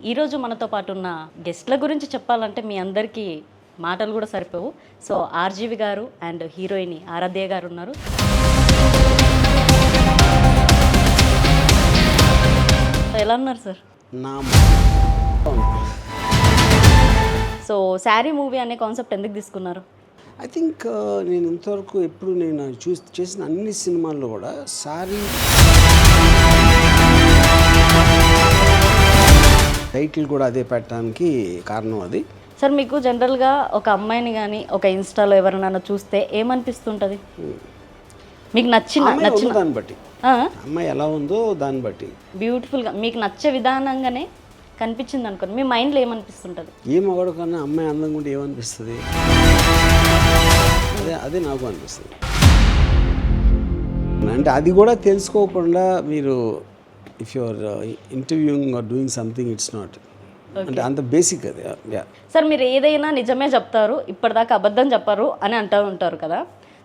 ఈరోజు మనతో పాటు ఉన్న గెస్ట్ల గురించి చెప్పాలంటే మీ అందరికీ మాటలు కూడా సరిపోవు. సో ఆర్జీవి గారు అండ్ హీరోయిన్ ఆరాధ్య గారు ఉన్నారు. సో ఎలా ఉన్నారు సార్? నా సో శారీ మూవీ అనే కాన్సెప్ట్ ఎందుకు తీసుకున్నారు? ఐ థింక్ నేను ఇంతవరకు ఎప్పుడు నేను చేసిన అన్ని సినిమాల్లో కూడా సారీ టైటిల్ కూడా అదే పెట్టడానికి కారణం అది. సార్ మీకు జనరల్గా ఒక అమ్మాయిని కానీ ఒక ఇన్స్టాలో ఎవరైనా చూస్తే ఏమనిపిస్తుంటుంది? మీకు నచ్చిన దాన్ని బట్టి, అమ్మాయి ఎలా ఉందో దాన్ని బట్టి బ్యూటిఫుల్గా మీకు నచ్చే విధానంగానే కనిపించింది అనుకోండి, మీ మైండ్లో ఏమనిపిస్తుంటుంది? ఏ మగవాడు కన్నా అమ్మాయి అందంగా ఉంటే ఏమనిపిస్తుంది? అదే నాకు అనిపిస్తుంది. అంటే అది కూడా తెలుసుకోకుండా మీరు if you're interviewing or doing something it's not అంటే అంత బేసిక్ అది. సార్ మీరు ఏదైనా నిజమే చెప్తారు, ఇప్పటిదాకా అబద్ధం చెప్పారు అని అంటూ ఉంటారు కదా.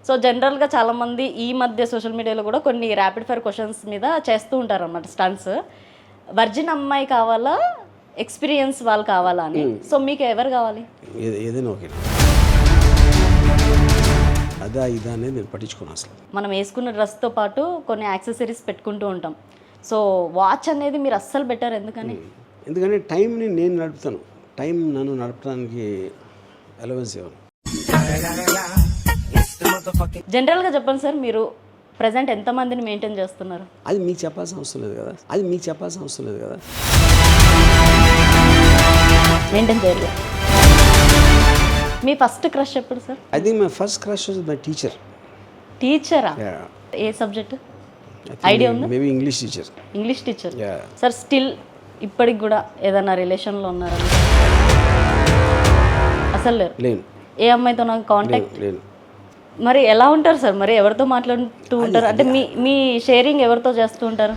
సో జనరల్గా చాలామంది ఈ మధ్య సోషల్ మీడియాలో కూడా కొన్ని ర్యాపిడ్ ఫైర్ క్వశ్చన్స్ మీద చేస్తూ ఉంటారు అన్నమాట స్టంట్స్. వర్జిన్ అమ్మాయి కావాలా, ఎక్స్పీరియన్స్ వాళ్ళు కావాలా అని. సో మీకు ఎవరు కావాలి? ఏదైనా ఓకే, అదా ఇదా అనేది నేను పట్టించుకోను అసలు. మనం వేసుకున్న డ్రెస్తో పాటు కొన్ని యాక్సెసరీస్ పెట్టుకుంటూ ఉంటాం. సో వాచ్ అనేది మీరు అస్సలు బెటర్ ఎందుకని? ఎందుకంటే టైంని నేను నడుపుతాను, టైం నన్ను నడపడానికి అలవెన్స్ ఇవ్వను. జనరల్గా చెప్పండి సార్, మీరు ప్రజెంట్ ఎంతమందిని మెయింటైన్ చేస్తున్నారు? అది మీకు చెప్పాల్సిన అవసరం లేదు కదా. మెయింటైన్ చేయలేదు. మీ ఫస్ట్ క్రష్ ఎప్పుడు sir? I think my first crush was my teacher. టీచరా? ఏ సబ్జెక్ట్ ఐడియా ఉందా? Maybe English teacher. English teacher. Sir still ఇప్పటికి కూడా ఏదైనా రిలేషన్లో ఉన్నారా? అసలు లేరు. ఏ అమ్మాయితో నాకు కాంటాక్ట్ లేదు. మరి ఎలా ఉంటారు సార్? మరి ఎవరితో మాట్లాడుతూ ఉంటారు? అంటే మీ షేరింగ్ ఎవరితో చేస్తూ ఉంటారు?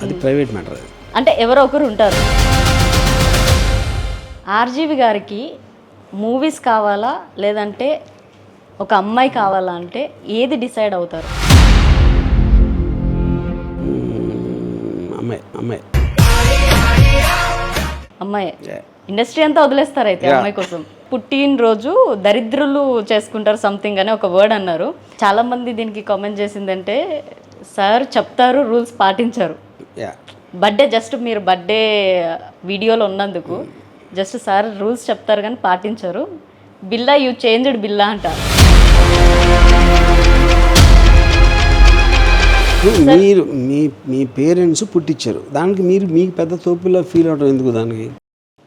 అది ప్రైవేట్ మ్యాటర్. అంటే ఎవరో ఒకరు ఉంటారు. ఆర్జీవి గారికి మూవీస్ కావాలా లేదంటే ఒక అమ్మాయి కావాలా అంటే ఏది డిసైడ్ అవుతారు? అమ్మాయి. ఇండస్ట్రీ అంతా వదిలేస్తారు అయితే అమ్మాయి కోసం. పుట్టినరోజు దరిద్రులు చేసుకుంటారు సంథింగ్ అని ఒక వర్డ్ అన్నారు. చాలా మంది దీనికి కామెంట్ చేసిందంటే సార్ చెప్తారు, రూల్స్ పాటించారు. బర్త్డే జస్ట్ మీరు బర్త్డే వీడియోలో ఉన్నందుకు జస్ట్ సార్ రూల్స్ చెప్తారు కానీ పాటించారు. బిల్లా యూ చేంజ్డ్ బిల్లా అంటారు. మీరు మీ పేరెంట్స్ పుట్టించారు, దానికి మీరు మీకు పెద్ద తోపులా ఫీల్ అవడం ఎందుకు? దానికి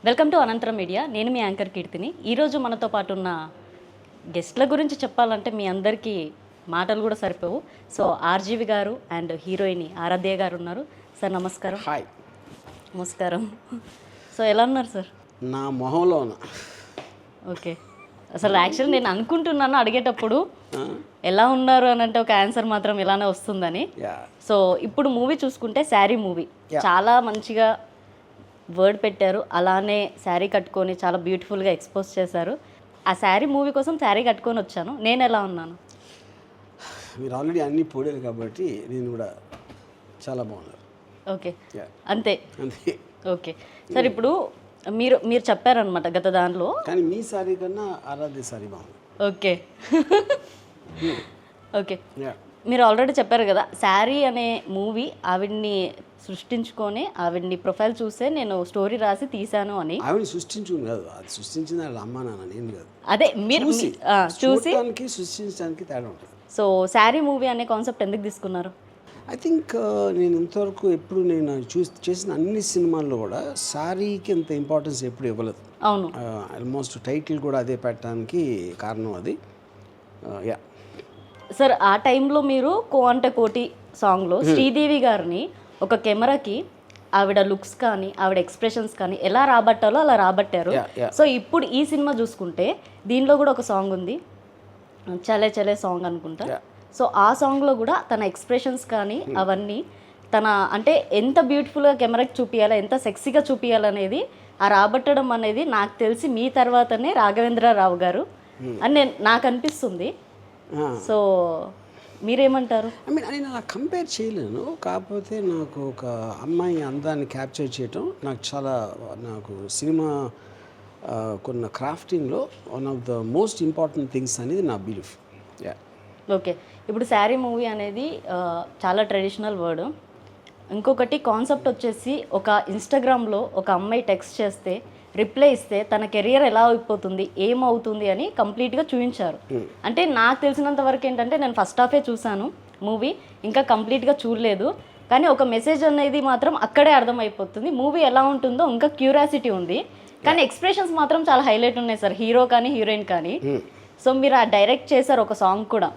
వెల్కమ్ టు అనంతరం మీడియా. నేను మీ యాంకర్ కీర్తిని. ఈరోజు మనతో పాటు ఉన్న గెస్ట్ల గురించి చెప్పాలంటే మీ అందరికీ మాటలు కూడా సరిపోవు. సో ఆర్జీవి గారు అండ్ హీరోయిన్ ఆరాధ్య గారు ఉన్నారు. సార్ నమస్కారం. హాయ్. నమస్కారం. సో ఎలా ఉన్నారు సార్? నా మొహంలో ఓకే. అసలు యాక్చువల్లీ నేను అనుకుంటున్నాను అడిగేటప్పుడు ఎలా ఉన్నారు అని అంటే ఒక ఆన్సర్ మాత్రం ఇలానే వస్తుందని. సో ఇప్పుడు మూవీ చూసుకుంటే శారీ మూవీ చాలా మంచిగా వర్డ్ పెట్టారు. అలానే శారీ కట్టుకొని చాలా బ్యూటిఫుల్గా ఎక్స్పోజ్ చేశారు. ఆ శారీ మూవీ కోసం శారీ కట్టుకొని వచ్చాను. నేను ఎలా ఉన్నాను? మీరు ఆల్రెడీ అన్నీ పోయారు కాబట్టి నేను కూడా చాలా బాగున్నాను. ఓకే, అంతే. ఓకే సార్, ఇప్పుడు మీరు చెప్పారనమాట గత దానిలో, కానీ మీ సారీ కన్నా ఆరాధ్య సారీ బాగుంది. ఓకే ఓకే మీరు ఆల్రెడీ చెప్పారు కదా, శారీ అనే మూవీ ఆవిడ్ని సృష్టించుకొని ఆవిడ్ని ప్రొఫైల్ చూసే నేను స్టోరీ రాసి తీశాను అని. ఆవిడ్ని సృష్టించుకుని కాదు, అది సృష్టించింది వాళ్ళ అమ్మ నాన్న, నేను కాదు. అదే మీరు చూసి సృష్టించడానికి తేడా ఉంటుంది. సో శారీ మూవీ అనే కాన్సెప్ట్ ఎందుకు తీసుకున్నారు? ఐ థింక్ నేను ఇంతవరకు ఎప్పుడు నేను చేసిన అన్ని సినిమాల్లో కూడా సారీకి అంత ఇంపార్టెన్స్ ఎప్పుడు ఇవ్వలేదు. అవును, ఆల్మోస్ట్ టైటిల్ కూడా అదే పెట్టడానికి కారణం అది. సార్ ఆ టైంలో మీరు కో అంటే కోటి సాంగ్లో శ్రీదేవి గారిని ఒక కెమెరాకి ఆవిడ లుక్స్ కానీ ఆవిడ ఎక్స్ప్రెషన్స్ కానీ ఎలా రాబట్టాలో అలా రాబట్టారు. సో ఇప్పుడు ఈ సినిమా చూసుకుంటే దీనిలో కూడా ఒక సాంగ్ ఉంది, చలే చలే సాంగ్ అనుకుంటా. సో ఆ సాంగ్లో కూడా తన ఎక్స్ప్రెషన్స్ కానీ అవన్నీ తన అంటే ఎంత బ్యూటిఫుల్గా కెమెరాకి చూపించాలి, ఎంత సెక్సీగా చూపించాలనేది ఆ రాబట్టడం అనేది నాకు తెలిసి మీ తర్వాతనే రాఘవేంద్రరావు గారు అని నాకు అనిపిస్తుంది. సో మీరేమంటారు? ఐ మీన్ నేను అలా కంపేర్ చేయలేను. కాకపోతే నాకు ఒక అమ్మాయి అందాన్ని క్యాప్చర్ చేయటం నాకు సినిమా కొన్న క్రాఫ్టింగ్లో one of the most important things అనేది నా బిలీఫ్. యా. ఓకే. ఇప్పుడు శారీ మూవీ అనేది చాలా ట్రెడిషనల్ వర్డ్. ఇంకొకటి కాన్సెప్ట్ వచ్చేసి ఒక ఇన్స్టాగ్రామ్లో ఒక అమ్మాయి టెక్స్ట్ చేస్తే రిప్లై ఇస్తే తన కెరియర్ ఎలా అయిపోతుంది, ఏమవుతుంది అని కంప్లీట్గా చూపించారు. అంటే నాకు తెలిసినంత వరకు ఏంటంటే నేను ఫస్ట్ హాఫే చూశాను మూవీ, ఇంకా కంప్లీట్గా చూడలేదు. కానీ ఒక మెసేజ్ అనేది మాత్రం అక్కడే అర్థమైపోతుంది. మూవీ ఎలా ఉంటుందో ఇంకా క్యూరియాసిటీ ఉంది. కానీ ఎక్స్ప్రెషన్స్ మాత్రం చాలా హైలైట్ ఉన్నాయి సార్, హీరో కానీ హీరోయిన్ కానీ. సో మీరు ఆ డైరెక్ట్ చేశారు ఒక సాంగ్ కూడా,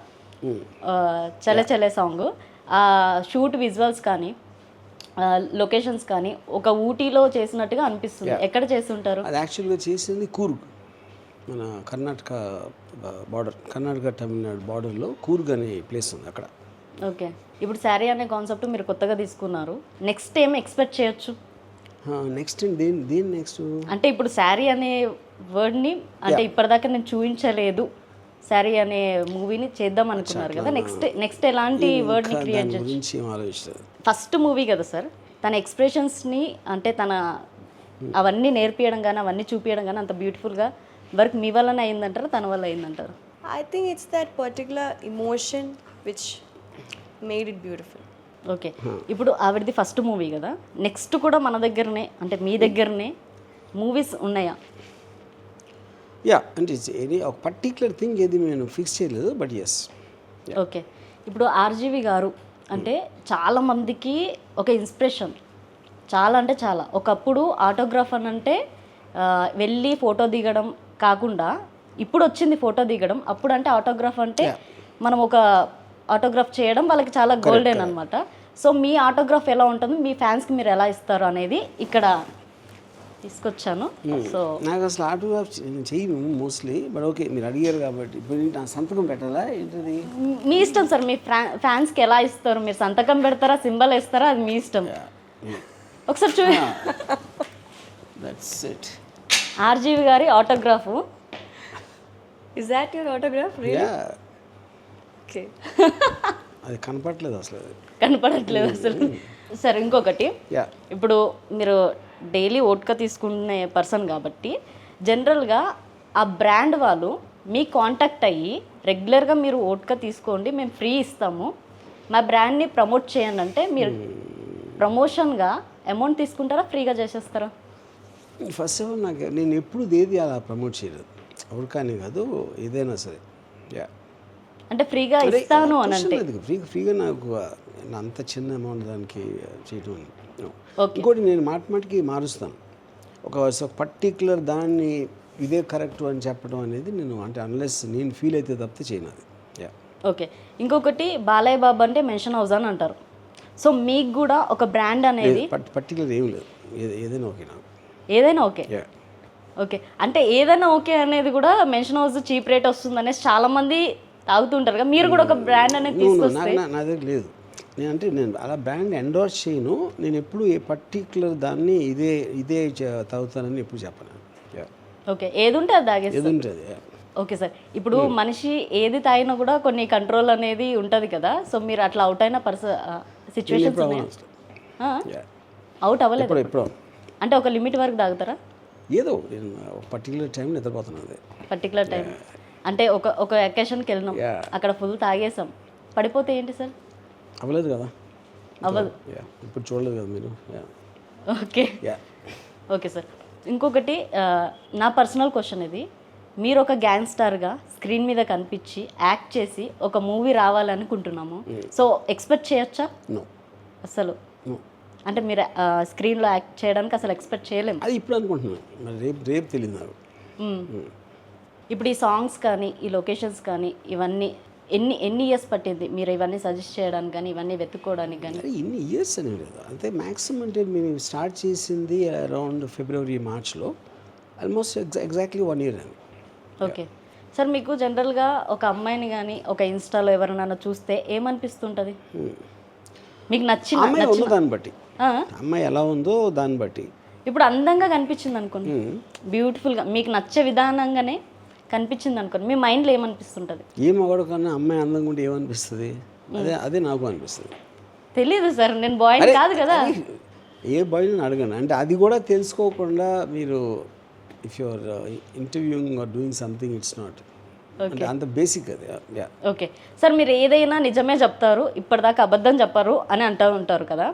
చలే చలే సాంగ్. ఆ షూట్ విజువల్స్ కానీ లొకేషన్స్ కానీ ఒక ఊటీలో చేసినట్టుగా అనిపిస్తుంది. ఎక్కడ చేసి ఉంటారు? అది యాక్చువల్గా చేసింది కూర్గ్, మన కర్ణాటక తమిళనాడు బార్డర్లో కూర్గ్ అనే ప్లేస్ ఉంది అక్కడ. ఓకే. ఇప్పుడు శారీ అనే కాన్సెప్ట్ మీరు కొత్తగా తీసుకున్నారు, నెక్స్ట్ ఏం ఎక్స్పెక్ట్ చేయొచ్చు? నెక్స్ట్ దేని నెక్స్ట్ అంటే ఇప్పుడు శారీ అనే వర్డ్ని అంటే ఇప్పటిదాకా నేను చూపించలేదు, శారీ అనే మూవీని చేద్దాం అనుకున్నారు కదా, నెక్స్ట్ ఎలాంటి వర్డ్ని క్రియేట్ చేయొచ్చు? ఫస్ట్ మూవీ కదా సార్, తన ఎక్స్ప్రెషన్స్ని అంటే తన అవన్నీ నేర్పియడం కానీ అవన్నీ చూపించడం కానీ అంత బ్యూటిఫుల్గా వర్క్ మీ వల్లనే అయిందంటారు, తన వల్ల అయిందంటారు? I think it's that particular emotion which made it beautiful. Okay. ఇప్పుడు ఆవిడది ఫస్ట్ మూవీ కదా, నెక్స్ట్ కూడా మన దగ్గరనే అంటే మీ దగ్గరనే మూవీస్ ఉన్నాయా? యా, అంటే ఒక పర్టిక్యులర్ థింగ్ ఏది నేను ఫిక్స్ చేయలేదు, బట్ ఎస్. ఓకే. ఇప్పుడు ఆర్జీవి గారు అంటే చాలామందికి ఒక ఇన్స్పిరేషన్, చాలా అంటే చాలా. ఒకప్పుడు ఆటోగ్రాఫ్ అని అంటే వెళ్ళి ఫోటో దిగడం కాకుండా ఇప్పుడు వచ్చింది ఫోటో దిగడం. అప్పుడు అంటే ఆటోగ్రాఫ్ అంటే మనం ఒక ఆటోగ్రాఫ్ చేయడం వాళ్ళకి చాలా గోల్డెన్ అనమాట. సో మీ ఆటోగ్రాఫ్ ఎలా ఉంటుంది, మీ ఫ్యాన్స్కి మీరు ఎలా ఇస్తారు అనేది ఇక్కడ తీసుకొచ్చాను. సో నాకు అసలు ఆటోగ్రాఫ్ చేయను మోస్ట్లీ, బట్ ఓకే మీరు అడిగారు కాబట్టి ఇప్పుడు నా సంతకం పెట్టాలా ఏంటది? మీ ఇష్టం సార్, మీ ఫ్యాన్స్కి ఎలా ఇస్తారు, మీరు సంతకం పెడతారా, సింబల్ వేస్తారా, అది మీ ఇష్టం. ఒకసారి చూ దట్స్ ఇట్. ఆర్జీవి గారి autograph. Is that your autograph? Really? Yeah, Okay. అది కనపడట్లేదు అసలు, అది కనపడట్లేదు అసలు. సరే ఇంకొకటి, యా. ఇప్పుడు మీరు డైలీ ఓట్కా తీసుకునే పర్సన్ కాబట్టి జనరల్గా ఆ బ్రాండ్ వాళ్ళు మీ కాంటాక్ట్ అయ్యి రెగ్యులర్గా మీరు ఓట్కా తీసుకోండి, మేము ఫ్రీ ఇస్తాము, మా బ్రాండ్ని ప్రమోట్ చేయండి అంటే మీరు ప్రమోషన్గా అమౌంట్ తీసుకుంటారా, ఫ్రీగా చేసేస్తారా? ఫస్ట్ ఆఫ్ ఆల్ నేను ఎప్పుడు ఏది అలా ప్రమోట్ చేయలేదు, ఉడకానే కాదు ఏదైనా సరే. యా, అంటే ఫ్రీగా ఇస్తాను అని అంటే ఫ్రీగా నాకు అంత చిన్న అమౌంట్ దానికి చేయడం. ఓకే. ఇంకోటి నేను మాటికి మారుస్తాను, ఒక పర్టిక్యులర్ దాన్ని ఇదే కరెక్ట్ అని చెప్పడం అనేది నేను అంటే అన్లెస్ నేను ఫీల్ అయితే తప్పితే చేయను అది. యా. ఓకే. ఇంకొకటి బాలయ్య బాబు అంటే మెన్షన్ హౌస్ అని అంటారు. సో మీకు కూడా ఒక బ్రాండ్ అనేది పర్టిక్యులర్ ఏం లేదు, ఏదైనా ఓకే నాకు. ఏదైనా ఓకే. యా. ఓకే. అంటే ఏదైనా ఓకే అనేది కూడా మెన్షన్ హౌస్ చీప్ రేట్ వస్తుంది అనేసి చాలామంది తాగుతుంటారు కదా, మీరు కూడా ఒక బ్రాండ్ అనేది తీసుకొస్తే? నా దగ్గర లేదు. నేను అలా బ్రాండ్ ఎండోర్స్ చేయను. నేను ఎప్పుడు ఏ పర్టిక్యులర్ దాన్ని ఇదే తాగుతానని ఎప్పుడు చెప్పను. ఓకే. ఏది ఉంటే అది తాగేది. ఏది ఉంటుంది. Okay sir. ఇప్పుడు మనిషి ఏది తాగినా కూడా కొన్ని కంట్రోల్ అనేది ఉంటుంది కదా, సో మీరు అట్లా అవుట్ అయిన సిచ్యువేషన్స్ అవుట్ అవ్వలేదు ఎప్పుడో అంటే ఒక లిమిట్ వరకు తాగుతారా? ఏదో నేను ఒక పర్టిక్యులర్ టైం నిద్రపోతున్నాను. పర్టికులర్ టైం అంటే ఒక అకేషన్కి వెళ్ళినాం, అక్కడ ఫుల్ తాగేసాం, పడిపోతే ఏంటి సార్? అవ్వలేదు కదా, అవ్వదు. ఇప్పుడు చూడలేదు కదా మీరు. ఓకే. Okay sir. ఇంకొకటి నా పర్సనల్ క్వశ్చన్ ఇది, మీరు ఒక గ్యాంగ్స్టర్గా స్క్రీన్ మీద కనిపించి యాక్ట్ చేసి ఒక మూవీ రావాలనుకుంటున్నాము, సో ఎక్స్పెక్ట్ చేయొచ్చా? అసలు అంటే మీరు స్క్రీన్లో యాక్ట్ చేయడానికి అసలు ఎక్స్పెక్ట్ చేయలేము. అది ఇప్పుడు అనుకుంటున్నాను, మరి రేపు తెలియదు నాకు. ఇప్పుడు ఈ సాంగ్స్ కానీ ఈ లొకేషన్స్ కానీ ఇవన్నీ ఎన్ని ఇయర్స్ పట్టింది మీరు ఇవన్నీ సజెస్ట్ చేయడానికి కానీ ఇవన్నీ వెతుక్కోవడానికి కానీ? ఇన్ని ఇయర్స్ అని లేదు, అంతే మ్యాక్సిమం. అంటే మేము స్టార్ట్ చేసింది అరౌండ్ ఫిబ్రవరి మార్చ్లో, ఆల్మోస్ట్ ఎగ్జాక్ట్లీ 1 year అని. Okay sir. మీకు జనరల్గా ఒక అమ్మాయిని కానీ ఒక ఇన్స్టాలో ఎవరైనా చూస్తే ఏమనిపిస్తుంటుంది మీకు? నచ్చిన అమ్మాయి ఉన్న దాన్ని బట్టి, అమ్మాయి ఎలా ఉందో దాన్ని బట్టి. ఇప్పుడు అందంగా కనిపించింది అనుకోండి, బ్యూటిఫుల్గా మీకు నచ్చే విధానంగానే కనిపించింది అనుకోండి, మీ మైండ్లో ఏమనిపిస్తుంటుంది? ఏ మగవాడు కన్నా అమ్మాయి అందంగా ఉంటే ఏమనిపిస్తుంది? అదే నాకు అనిపిస్తుంది. తెలీదు సార్, నేను బాయ్ కాదు కదా. ఏ బాయ్ని అడగండి. అంటే అది కూడా తెలుసుకోకుండా మీరు if your interviewing or doing something it's not అంటే అంత బేసిక్ అది. ఓకే సార్, మీరు ఏదైనా నిజమే చెప్తారు, ఇప్పటిదాకా అబద్ధం చెప్పారు అని అంటూ ఉంటారు కదా.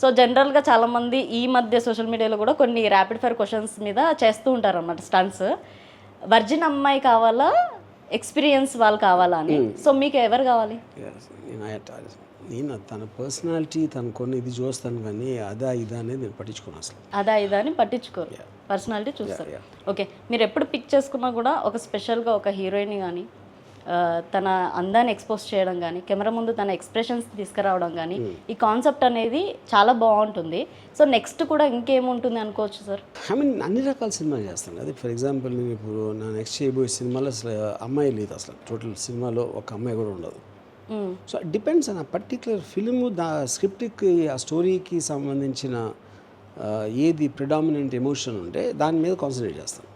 సో జనరల్గా చాలామంది ఈ మధ్య సోషల్ మీడియాలో కూడా కొన్ని ర్యాపిడ్ ఫైర్ క్వశ్చన్స్ మీద చేస్తూ ఉంటారు అన్నమాట స్టంట్స్. వర్జిన్ అమ్మాయి కావాలా, ఎక్స్పీరియన్స్ వాళ్ళు కావాలా అని. సో మీకు ఎవరు కావాలి? నేను తన పర్సనాలిటీ తను కొన్ని ఇది చూస్తాను, కానీ అదా ఇదా అనేది నేను పట్టించుకోను అసలు. అదా ఇదా అని పట్టించుకోరు, పర్సనాలిటీ చూస్తారు. ఓకే, మీరు ఎప్పుడు పిక్ చేసుకున్నా కూడా ఒక స్పెషల్గా ఒక హీరోయిన్ కానీ తన అందాన్ని ఎక్స్పోజ్ చేయడం కానీ, కెమెరా ముందు తన ఎక్స్ప్రెషన్స్ తీసుకురావడం కానీ, ఈ కాన్సెప్ట్ అనేది చాలా బాగుంటుంది. సో నెక్స్ట్ కూడా ఇంకేముంటుంది అనుకోవచ్చు సార్? ఐ మీన్ అన్ని రకాల సినిమాలు చేస్తాను. అదే ఫర్ ఎగ్జాంపుల్ నేను ఇప్పుడు నా నెక్స్ట్ చేయబోయే సినిమాలో అసలు అమ్మాయి లేదు, అసలు టోటల్ సినిమాలో ఒక అమ్మాయి కూడా ఉండదు. సో డిపెండ్స్ ఆన్ ఆ పర్టిక్యులర్ ఫిల్మ్, స్క్రిప్ట్కి ఆ స్టోరీకి సంబంధించిన ఏది ప్రిడామినెంట్ ఎమోషన్ ఉంటే దాని మీద కాన్సన్ట్రేట్ చేస్తాను.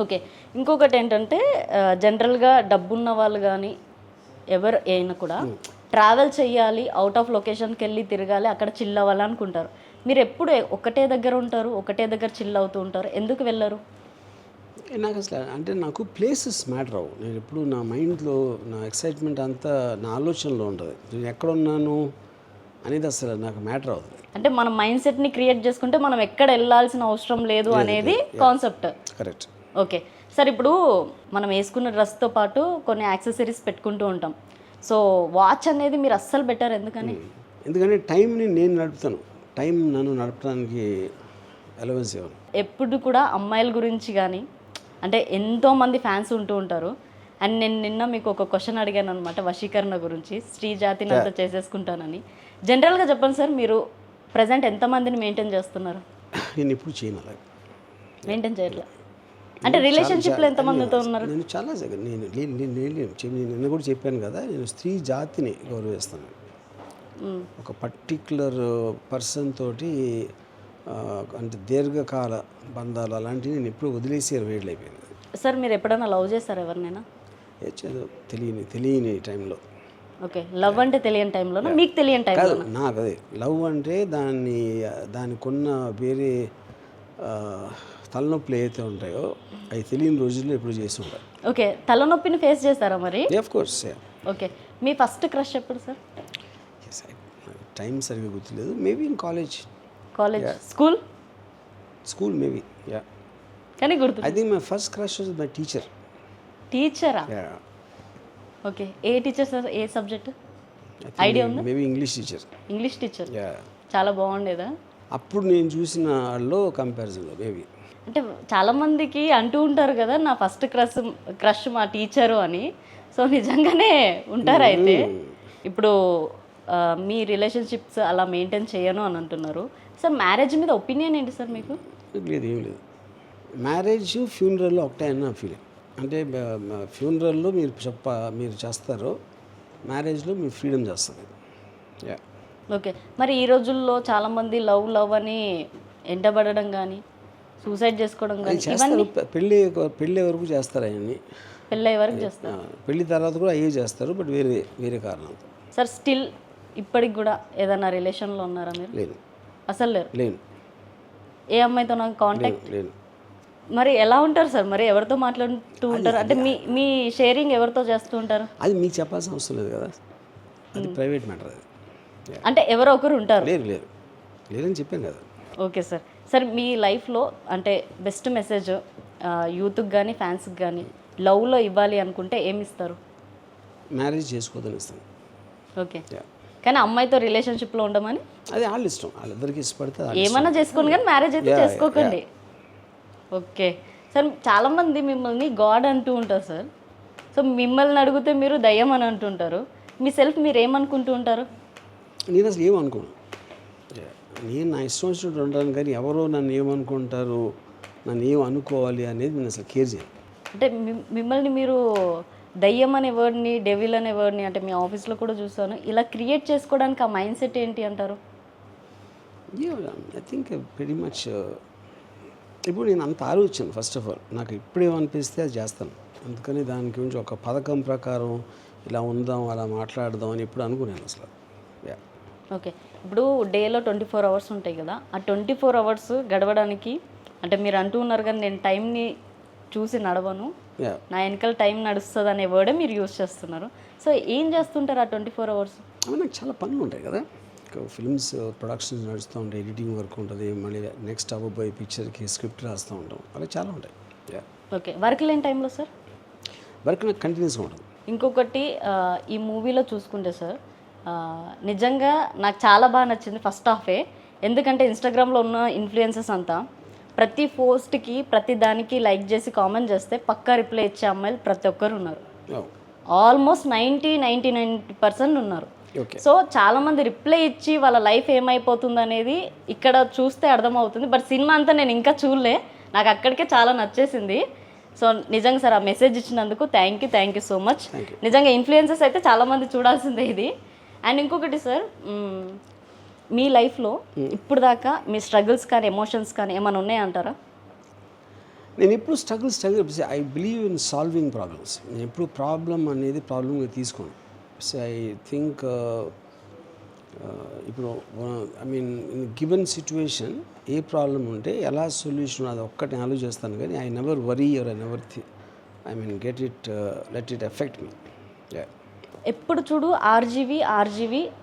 ఓకే, ఇంకొకటి ఏంటంటే జనరల్గా డబ్బున్న వాళ్ళు కానీ ఎవరు అయినా కూడా ట్రావెల్ చేయాలి, అవుట్ ఆఫ్ లొకేషన్కి వెళ్ళి తిరగాలి, అక్కడ చిల్ అవ్వాలి అనుకుంటారు. మీరు ఎప్పుడు ఒకటే దగ్గర ఉంటారు, ఒకటే దగ్గర చిల్ అవుతూ ఉంటారు, ఎందుకు వెళ్ళరు? నాకు అసలు అంటే నాకు ప్లేసెస్ మ్యాటర్ అవ్వు. నేను ఎప్పుడు నా మైండ్లో నా ఎక్సైట్మెంట్ అంతా నా ఆలోచనలో ఉంటుంది. నేను ఎక్కడున్నాను అనేది అసలు నాకు మ్యాటర్ అవుతుంది. అంటే మన మైండ్ సెట్ని క్రియేట్ చేసుకుంటే మనం ఎక్కడ వెళ్ళాల్సిన అవసరం లేదు అనేది కాన్సెప్ట్. కరెక్ట్. ఓకే సార్, ఇప్పుడు మనం వేసుకున్న డ్రెస్తో పాటు కొన్ని యాక్సెసరీస్ పెట్టుకుంటూ ఉంటాం. సో వాచ్ అనేది మీరు అస్సలు బెటర్, ఎందుకని? ఎందుకంటే టైంని నేను నడుపుతాను, టైం నన్ను నడపడానికి అలవెన్స్ ఇవ్వను. ఎప్పుడు కూడా అమ్మాయిల గురించి కానీ అంటే ఎంతోమంది ఫ్యాన్స్ ఉంటూ ఉంటారు. అండ్ నేను నిన్న మీకు ఒక క్వశ్చన్ అడిగాను అనమాట, వశీకరణ గురించి, స్త్రీ జాతిని అంతా చేసేసుకుంటానని. జనరల్గా చెప్పండి సార్, మీరు ప్రజెంట్ ఎంతమందిని మెయింటైన్ చేస్తున్నారు? నేను ఎప్పుడు చేయను అలా, మెయింటైన్ చేయట్లేదు అంటే రిలేషన్షిప్లో ఎంతమందితో ఉన్నారు? నేను చాలా నిన్న కూడా చెప్పాను కదా, నేను స్త్రీ జాతిని గౌరవిస్తాను. ఒక పర్టిక్యులర్ పర్సన్ తోటి అంటే దీర్ఘకాల బంధాలు అలాంటివి నేను ఎప్పుడు వదిలేసి 20 ఏళ్ళు అయిపోయింది. సార్ మీరు ఎప్పుడైనా లవ్ చేశారు ఎవరినైనా? తెలియని టైంలో. ఓకే, లవ్ అంటే తెలియని టైంలో, మీకు తెలియని టైంలో? నాకు అదే లవ్ అంటే దానికున్న వేరే తలనొప్పులు ఏవైతే ఉంటాయో అవి తెలియని రోజుల్లో ఎప్పుడు చేసి ఉంటాయి. ఓకే, తలనొప్పిని ఫేస్ చేస్తారా మరి? Of course. ఓకే, మీ ఫస్ట్ క్రష్ ఎప్పుడు సార్? టైం సరిగ్గా గుర్తులేదు, maybe in college, school maybe. కానీ గుర్తు. I think my first crush was my teacher. టీచరా? ఓకే, ఏ టీచర్ సార్, ఏ సబ్జెక్ట్ ఐడియా ఉందా? Maybe English teacher. English teacher చాలా బాగుండేదా? అప్పుడు నేను చూసిన వాళ్ళు కంపారిజన్లో మేబీ. అంటే చాలామందికి అంటూ ఉంటారు కదా, నా ఫస్ట్ క్రష్ మా టీచరు అని. సో నిజంగానే ఉంటారు అయితే. ఇప్పుడు మీ రిలేషన్షిప్స్ అలా మెయింటైన్ చేయను అని అంటున్నారు సార్. మ్యారేజ్ మీద ఒపీనియన్ ఏంటి సార్ మీకు? లేదు, ఏం లేదు. మ్యారేజ్ ఫ్యూనరల్లో ఒకటే అన్న ఫీలింగ్. అంటే ఫ్యూనరల్లో మీరు చేస్తారు, మ్యారేజ్లో మీరు ఫ్రీడమ్ చేస్తారు. ఓకే, మరి ఈ రోజుల్లో చాలామంది లవ్ అని ఎండబడడం కానీ, సూసైడ్ చేసుకోవడం కానీ చేస్తారు. పెళ్ళి వరకు చేస్తారు, అవన్నీ పెళ్ళి వరకు చేస్తారు. పెళ్ళి తర్వాత కూడా అయ్యే చేస్తారు, బట్ వేరే కారణాలతో. సార్ స్టిల్ ఇప్పటికి కూడా ఏదైనా రిలేషన్లో ఉన్నారా మీరు? లేదు, అసలు లేను. ఏ అమ్మాయితో నాకు కాంటాక్ట్ లేదు. మరి ఎలా ఉంటారు సార్? మరి ఎవరితో మాట్లాడుతూ ఉంటారు? అంటే మీ షేరింగ్ ఎవరితో చేస్తూ ఉంటారు? అది మీకు చెప్పాల్సిన అవసరం లేదు కదా, అది ప్రైవేట్ మ్యాటర్. అది అంటే ఎవరో ఒకరు ఉంటారు. లేదని చెప్పాను కదా. Okay sir. సార్ మీ లైఫ్లో అంటే బెస్ట్ మెసేజ్ యూత్కి కానీ ఫ్యాన్స్కి కానీ లవ్లో ఇవ్వాలి అనుకుంటే ఏమి ఇస్తారు? మ్యారేజ్ చేసుకోవద్దని ఇస్తాను. ఓకే, కానీ అమ్మాయితో రిలేషన్షిప్లో ఉండమని? అది వాళ్ళ ఇష్టం, వాళ్ళిద్దరికి ఇష్టపడితే ఏమన్నా చేసుకోండి, కానీ మ్యారేజ్ అయితే చేసుకోకండి. ఓకే సార్, చాలామంది మిమ్మల్ని గాడ్ అంటూ ఉంటారు సార్. సో మిమ్మల్ని అడిగితే మీరు దయ్యం అని అంటుంటారు. మీ సెల్ఫ్ మీరు ఏమనుకుంటూ ఉంటారు? నేను అసలు ఏమనుకోను. నేను నా ఇష్టం వచ్చినట్టు ఉంటాను, కానీ ఎవరో నన్ను ఏమనుకుంటారు, నన్ను ఏం అనుకోవాలి అనేది నేను అసలు కేర్ చేయను. అంటే మిమ్మల్ని మీరు దయ్యం అనే వర్డ్ని, డెవిల్ అనే వర్డ్ని అంటే మీ ఆఫీస్లో కూడా చూస్తాను, ఇలా క్రియేట్ చేసుకోవడానికి ఆ మైండ్ సెట్ ఏంటి అంటారు? ఐ థింక్ వెరీ మచ్ ఇప్పుడు నేను అంత ఆలోచన. ఫస్ట్ ఆఫ్ ఆల్ నాకు ఇప్పుడేమనిపిస్తే అది చేస్తాను, అందుకని దాని గురించి ఒక పథకం ప్రకారం ఇలా ఉందాం అలా మాట్లాడదాం అని ఎప్పుడు అనుకున్నాను అసలు. యా ఓకే, ఇప్పుడు డేలో 24 అవర్స్ ఉంటాయి కదా, ఆ 24 అవర్స్ గడవడానికి అంటే మీరు అంటూ ఉన్నారు కానీ నేను టైంని చూసి నడవను, యా నా వెనకాల టైం నడుస్తుంది అనే వర్డే మీరు యూజ్ చేస్తున్నారు. సో ఏం చేస్తుంటారు ఆ 24 అవర్స్? అవి నాకు చాలా పనులు ఉంటాయి కదా, ఫిల్మ్స్ ప్రొడక్షన్స్ నడుస్తూ ఉంటాయి, ఎడిటింగ్ వర్క్ ఉంటుంది, మళ్ళీ నెక్స్ట్ అవ్వబోయే పిక్చర్కి స్క్రిప్ట్ రాస్తూ ఉంటాం, అలా చాలా ఉంటాయి. యా ఓకే, వర్క్ లేని టైంలో సార్? వర్క్ నాకు కంటిన్యూస్గా ఉంటుంది. ఇంకొకటి ఈ మూవీలో చూసుకుంటే సార్ నిజంగా నాకు చాలా బాగా నచ్చింది ఫస్ట్ హాఫే. ఎందుకంటే ఇన్స్టాగ్రామ్లో ఉన్న ఇన్ఫ్లుయెన్సెస్ అంతా ప్రతి పోస్ట్కి ప్రతి దానికి లైక్ చేసి కామెంట్ చేస్తే పక్కా రిప్లై ఇచ్చే అమ్మాయిలు ప్రతి ఒక్కరు ఉన్నారు. ఆల్మోస్ట్ 99% ఉన్నారు. ఓకే, సో చాలామంది రిప్లై ఇచ్చి వాళ్ళ లైఫ్ ఏమైపోతుంది అనేది ఇక్కడ చూస్తే అర్థమవుతుంది. బట్ సినిమా అంతా నేను ఇంకా చూడలే, నాకు అక్కడికే చాలా నచ్చేసింది. సో నిజంగా సార్ ఆ మెసేజ్ ఇచ్చినందుకు థ్యాంక్ యూ సో మచ్. నిజంగా ఇన్ఫ్లుయెన్సెస్ అయితే చాలామంది చూడాల్సిందే ఇది. అండ్ ఇంకొకటి సార్, మీ లైఫ్లో ఇప్పుడు దాకా మీ స్ట్రగుల్స్ కానీ ఎమోషన్స్ కానీ ఏమైనా ఉన్నాయంటారా? నేను ఎప్పుడు struggle I believe in solving problems. నేను ఎప్పుడు ప్రాబ్లం అనేది ప్రాబ్లంగా తీసుకోను. సో ఐ థింక్ ఇప్పుడు I mean in given situation ఏ ప్రాబ్లం ఉంటే ఎలా సొల్యూషన్ అది ఒక్కటి ఆలోచిస్తాను, కానీ I never worry or I never I mean let it effect me. ఎప్పుడు చూడు ఆర్జీవి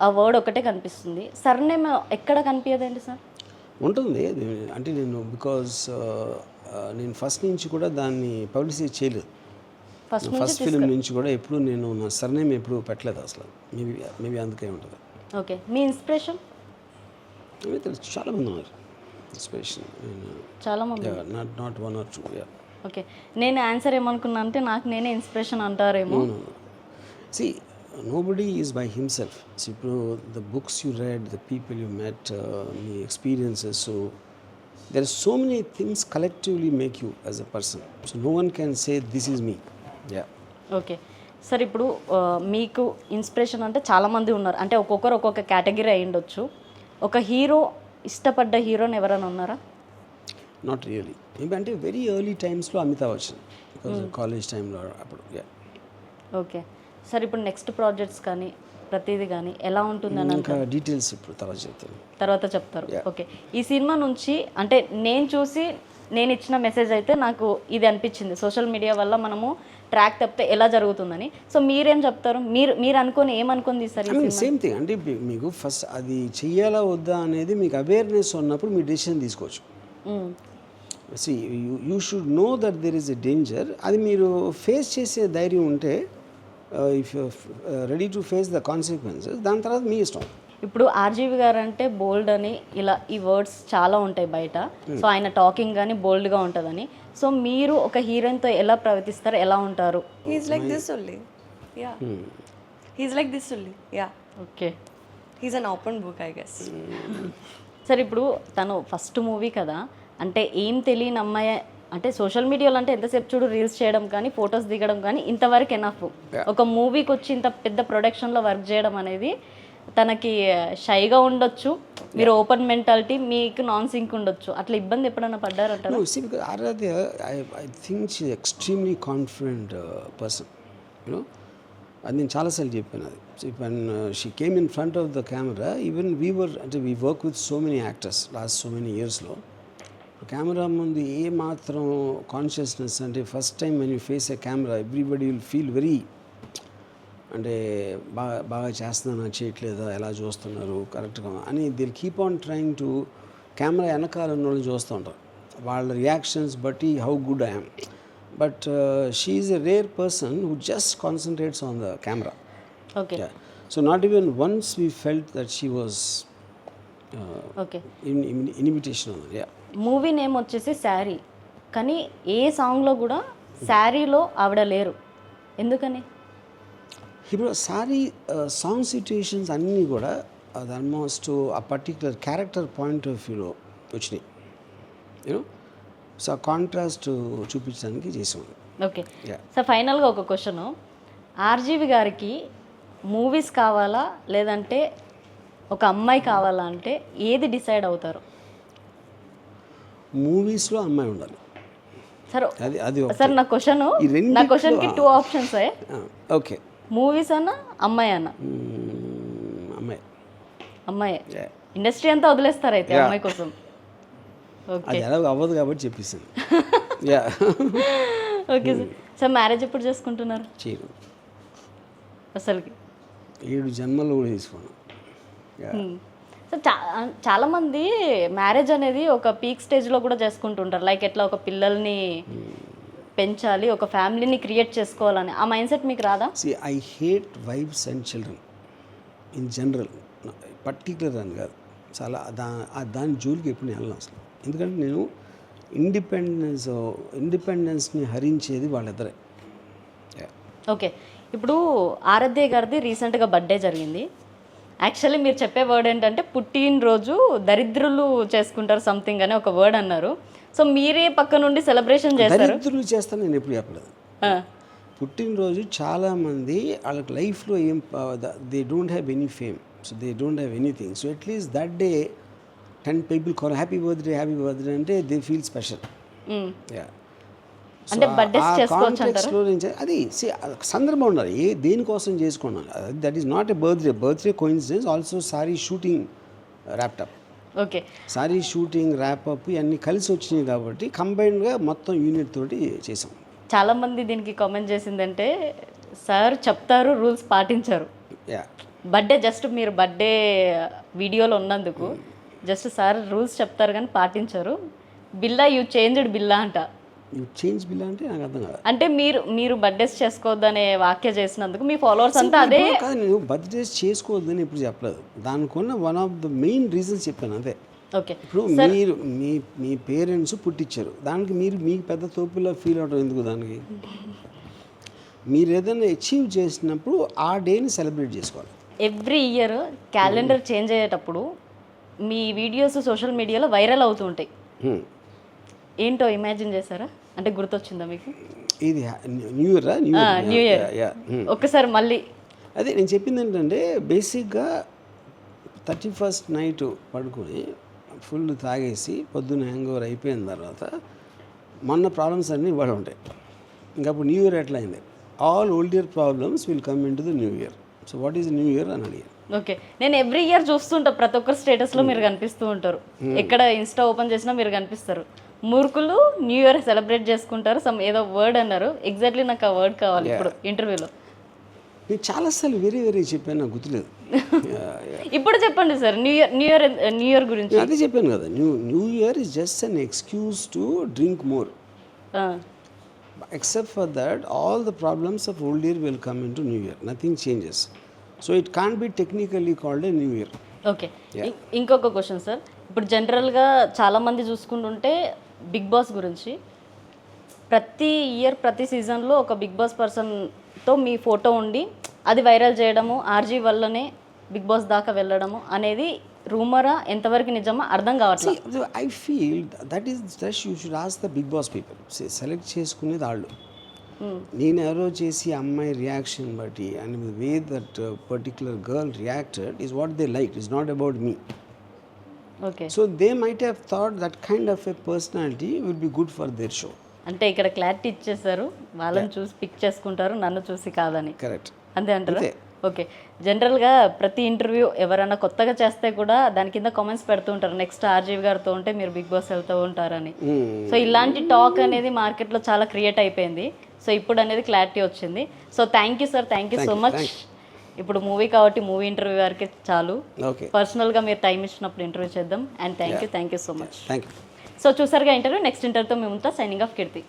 ఆ వర్డ్ ఒకటే కనిపిస్తుంది, సర్నేమ్ ఎక్కడ కనిపించదండి సార్? ఉంటుంది అంటే నేను బికాజ్ నేను ఫస్ట్ నుంచి కూడా దాన్ని పబ్లిసిటీ చేయలేదు. ఫస్ట్ ఫిల్మ్ నుంచి కూడా ఎప్పుడు నేను నా సర్నేమ్ ఎప్పుడు పెట్టలేదు అసలు. మేబీ అందుకే ఉంటుంది. ఓకే, మీ ఇన్స్పిరేషన్? చాలా మంది ఉన్నారు ఇన్స్పిరేషన్, చాలా మంది, not one or two. Okay, నేను ఆన్సర్ ఏమనుకున్నా అంటే నాకు నేనే ఇన్స్పిరేషన్ అంటారేమో. See, nobody is by himself. See, the books you read, the people you met, the experiences, so there are so many things collectively make you as a person. So no one can say this is me. Yeah. Okay sir, ఇప్పుడు మీకు inspiration అంటే చాలామంది ఉన్నారు, అంటే ఒక్కొక్కరు ఒక్కొక్క category అయి ఉండొచ్చు. ఒక హీరో, ఇష్టపడ్డ హీరోని ఎవరైనా ఉన్నారా? Not really. మేబీ అంటే వెరీ ఎర్లీ టైమ్స్లో అమితాబ్ బచ్చన్, బికాజ్ కాలేజ్ టైంలో అప్పుడు. ఓకే సార్, ఇప్పుడు నెక్స్ట్ ప్రాజెక్ట్స్ కానీ ప్రతిదీ కానీ ఎలా ఉంటుందని ఇంకా డీటెయిల్స్ ఇప్పుడు తర్వాత చెప్తారు. ఓకే, ఈ సినిమా నుంచి అంటే నేను ఇచ్చిన మెసేజ్ అయితే నాకు ఇది అనిపించింది, సోషల్ మీడియా వల్ల మనము ట్రాక్ తప్పితే ఎలా జరుగుతుందని. సో మీరేం చెప్తారు? మీరు అనుకొని ఏమనుకుంది సార్? సేమ్ థింగ్ అంటే మీకు ఫస్ట్ అది చెయ్యాలా వద్దా అనేది మీకు అవేర్నెస్ ఉన్నప్పుడు మీరు డెసిషన్ తీసుకోవచ్చు. See you should know that there is a danger. అది మీరు ఫేస్ చేసే ధైర్యం ఉంటే, if you ready to face the consequences, దాని తర్వాత మీ ఇష్టం. ఇప్పుడు ఆర్జీవి గారు అంటే బోల్డ్ అని ఇలా ఈ వర్డ్స్ చాలా ఉంటాయి బయట. సో ఆయన టాకింగ్ కానీ బోల్డ్గా ఉంటుందని. సో మీరు ఒక హీరోయిన్తో ఎలా ప్రవర్తిస్తారు, ఎలా ఉంటారు? He's like this only. Yeah. He's like this only. Yeah. Okay, He's an open book, I guess. Sir ఇప్పుడు తను ఫస్ట్ మూవీ కదా, అంటే ఏం తెలియని అమ్మాయి, అంటే సోషల్ మీడియాలో అంటే ఎంతసేపు చూడు రీల్స్ చేయడం కానీ ఫొటోస్ దిగడం కానీ ఇంతవరకు ఎనఫ్. ఒక మూవీకి వచ్చి ఇంత పెద్ద ప్రొడక్షన్లో వర్క్ చేయడం అనేది తనకి షైగా ఉండొచ్చు, మీరు ఓపెన్ మెంటాలిటీ, మీకు నాన్ సింక్ ఉండొచ్చు, అట్లా ఇబ్బంది ఎప్పుడైనా పడ్డారంటారు? Aaradhya I think she extremely confident person, you know. అది నేను చాలాసార్లు చెప్పాను. అది when she came in front of the camera, even we work with so many actors last so many ఇయర్స్లో. కెమెరా ముందు ఏ మాత్రం కాన్షియస్నెస్ అంటే first time when you face a camera everybody will feel very, అంటే బాగా చేస్తున్నానా చేయట్లేదా, ఎలా చూస్తున్నారు కరెక్ట్గా అని దిల్ keep on trying to, camera వెనకాల ఉన్న వాళ్ళు చూస్తూ ఉంటారు వాళ్ళ రియాక్షన్స్ బట్టి how good I am. But she is a rare person who just concentrates on the camera. Okay, so not even once we felt that she was okay invitation ఉంది. Yeah, movie name వచ్చేసి శారీ, కానీ ఏ సాంగ్లో కూడా శారీలో ఆవిడ లేరు, ఎందుకని? ఇప్పుడు సారీ సాంగ్ సిచ్యుయేషన్స్ అన్నీ కూడా అది ఆల్మోస్ట్ ఆ పర్టిక్యులర్ క్యారెక్టర్ పాయింట్ ఆఫ్ వ్యూలో వచ్చినాయి, యూనో. సో ఆ కాంట్రాస్ట్ చూపించడానికి చేసాం. ఓకే సార్, ఫైనల్గా ఒక క్వశ్చన్, ఆర్జీవి గారికి మూవీస్ కావాలా లేదంటే ఒక అమ్మాయి కావాలా అంటే ఏది డిసైడ్ అవుతారు? మూవీస్లో అమ్మాయి ఉండాలి. సార్ అది అది సార్ నా క్వశ్చన్ ఈ రెండిట్లో- నా క్వశ్చన్కి 2 ఆప్షన్స్ ఓకే మూవీస్ అన్న అమ్మాయి అన్న అమ్మాయి అమ్మాయి Yeah. ఇండస్ట్రీ అంతా వదిలేస్తారు అయితే అమ్మాయి కోసం ఓకే అది ఎలా అవ్వదు కాబట్టి చెప్పేసాను yeah okay sir sir marriage ఎప్పుడు చేసుకుంటున్నారు చేయను అసలుకి 7 జన్మలు కూడా తీసుకోను సో చాలామంది మ్యారేజ్ అనేది ఒక పీక్ స్టేజ్లో కూడా చేసుకుంటుంటారు లైక్ ఎట్లా ఒక పిల్లల్ని పెంచాలి ఒక ఫ్యామిలీని క్రియేట్ చేసుకోవాలని ఆ మైండ్ సెట్ మీకు రాదా see I hate wives and children in general particular అని కాదు చాలా దాని జోలికి ఎప్పుడు నేను వెళ్ళను అసలు ఎందుకంటే నేను ఇండిపెండెన్స్ని హరించేది వాళ్ళిద్దరే ఓకే ఇప్పుడు ఆరాధ్య గారిది రీసెంట్గా బర్త్డే జరిగింది యాక్చువల్లీ మీరు చెప్పే వర్డ్ ఏంటంటే పుట్టినరోజు దరిద్రులు చేసుకుంటారు సంథింగ్ అని ఒక వర్డ్ అన్నారు సో మీరే పక్క నుండి సెలబ్రేషన్ చేస్తారు దరిద్రులు చేస్తాను నేను ఎప్పుడు చెప్పలేదు పుట్టినరోజు చాలామంది వాళ్ళకి లైఫ్లో ఏం they don't have any fame so they don't have anything so at least that day 10 people call happy birthday అంటే దే ఫీల్ స్పెషల్ యా అంటే బర్త్డేస్ చేసుకోవచ్చు అంటారు అది సందర్భం ఉండాలి దేనికోసం చేసుకున్నాను that is not a birthday coincidence also sorry shooting ర్యాప్టప్ okay sorry shooting wrap up ఇవన్నీ కలిసి వచ్చినాయి కాబట్టి కంబైన్డ్గా మొత్తం యూనిట్ తోటి చేసాం చాలామంది దీనికి కామెంట్ చేసిందంటే సార్ చెప్తారు రూల్స్ పాటించారు యా బర్త్డే జస్ట్ మీరు బర్త్డే వీడియోలో ఉన్నందుకు జస్ట్ సార్ రూల్స్ చెప్తారు కానీ పాటించారు బిల్లా యూ చేంజ్డ్ బిల్లా అంట యూ చేంజ్ బిల్ అంటే నాకు అర్థం కాదు అంటే మీరు బర్త్డేస్ చేసుకోవద్దనే వాక్య చేసినందుకు మీ ఫాలోవర్స్ అంతా అదే కాదు నేను బర్త్డేస్ చేసుకోవద్దని ఇప్పుడు చెప్పలేదు దానికున్న one of the main reasons చెప్పాను అదే ఓకే ఇప్పుడు మీరు మీ పేరెంట్స్ పుట్టించారు దానికి మీరు మీకు పెద్ద తోపులా ఫీల్ అవడం ఎందుకు దానికి మీరు ఏదైనా అచీవ్ చేసినప్పుడు ఆ డేని సెలబ్రేట్ చేసుకోవాలి ఎవ్రీ ఇయర్ క్యాలెండర్ చేంజ్ అయ్యేటప్పుడు మీ వీడియోస్ సోషల్ మీడియాలో వైరల్ అవుతూ ఉంటాయి ఏంటో ఇమాజిన్ చేశారా అంటే గుర్తొచ్చిందా మీకు ఇది న్యూ ఇయర్ న్యూ ఇయర్ ఒక్కసారి మళ్ళీ అదే నేను చెప్పింది ఏంటంటే బేసిక్గా 31st నైట్ పడుకొని ఫుల్ తాగేసి పొద్దున్న హ్యాంగ్ ఓవర్ అయిపోయిన తర్వాత మొన్న ప్రాబ్లమ్స్ అన్నీ ఇవాళ ఉంటాయి ఇంకా అప్పుడు న్యూ ఇయర్ ఎట్లా అయింది all old year problems will come in to the new year so what is new year అని అడిగాను ఓకే నేను ఎవ్రీ ఇయర్ చూస్తుంటా ప్రతి ఒక్కరు స్టేటస్లో మీరు కనిపిస్తూ ఉంటారు ఎక్కడ ఇన్స్టా ఓపెన్ చేసినా మీరు కనిపిస్తారు మూర్ఖులు న్యూ ఇయర్ సెలబ్రేట్ చేసుకుంటారు సమ్ ఏదో వర్డ్ అన్నారు ఎగ్జాక్ట్లీ నాకు ఆ వర్డ్ కావాలి ఇప్పుడు ఇంటర్వ్యూలో నేను చాలాసార్లు వేరే చెప్పాను నాకు గుర్తులేదు ఇప్పుడు చెప్పండి సార్ న్యూ ఇయర్ గురించి అదే చెప్పాను కదా new year is just an excuse to drink more except for that all the problems of old year will come into new year nothing changes so it can't be technically called a new year okay ఇంకొక question sir ఇప్పుడు జనరల్గా చాలామంది చూసుకుంటుంటే big boss గురించి ప్రతి year ప్రతి సీజన్లో ఒక big boss పర్సన్తో మీ ఫోటో ఉండి అది వైరల్ చేయడము ఆర్జీ వల్లనే బిగ్ బాస్ దాకా వెళ్ళడము అనేది రూమరా ఎంతవరకు నిజమా అర్థం కావట్లేదు I feel that you should ask the big boss people select చేసుకునేది వాళ్ళు నేను ఎవరో చేసి అమ్మాయి రియాక్షన్ బట్టి and the way that particular girl reacted is what they like it's not about me okay so they might have thought that kind of a personality will be good for their show అంటే ఇక్కడ clarity ఇచ్చేసారు వాళ్ళని చూసి pick చేసుకుంటారు నన్ను చూసి కాదని correct అంతే అంటారా ఓకే జనరల్గా ప్రతి ఇంటర్వ్యూ ఎవరైనా కొత్తగా చేస్తే కూడా దాని కింద కామెంట్స్ పెడుతూ ఉంటారు నెక్స్ట్ ఆర్జీవి గారితో ఉంటే మీరు బిగ్ బాస్ వెళ్తూ ఉంటారని సో ఇలాంటి టాక్ అనేది మార్కెట్లో చాలా క్రియేట్ అయిపోయింది సో ఇప్పుడు అనేది క్లారిటీ వచ్చింది so thank you sir thank you so much ఇప్పుడు మూవీ కాబట్టి మూవీ ఇంటర్వ్యూ వరకే చాలు పర్సనల్గా మీరు టైం ఇచ్చినప్పుడు ఇంటర్వ్యూ చేద్దాం and thank you so much thank you so చూసారుగా ఇంటర్వ్యూ నెక్స్ట్ ఇంటర్వ్యూతో మేము ఉంటా సైనింగ్ ఆఫ్ కీర్తి